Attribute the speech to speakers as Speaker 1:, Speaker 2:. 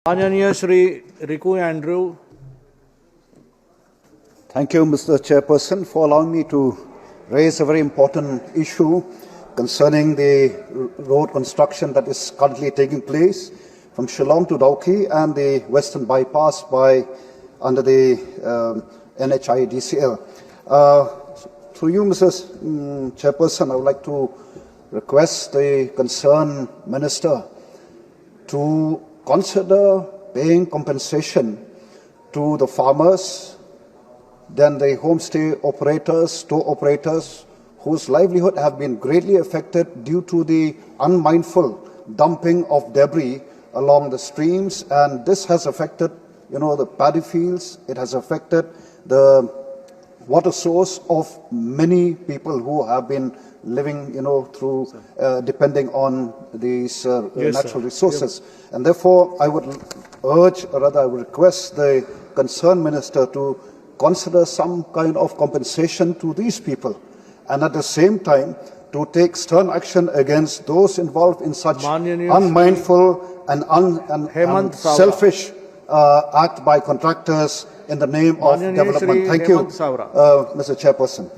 Speaker 1: माननीय Shri Riku Andrew.
Speaker 2: Thank you, Mr. Chairperson, for allowing me to raise a very important issue concerning the road construction that is currently taking place from Shillong to Dawki and the western bypass under the NHIDCL. Through you, Mrs. Chairperson, I would like to request the concerned minister to consider paying compensation to the farmers, then the homestay operators, store operators, whose livelihood have been greatly affected due to the unmindful dumping of debris along the streams. And this has affected, the paddy fields. It has affected the water source of many people who have been living, through depending on these natural resources. And therefore, I would request the concerned minister to consider some kind of compensation to these people, and at the same time to take stern action against those involved in such unmindful and selfish act by contractors in the name of development. Thank you, Mr. Chairperson.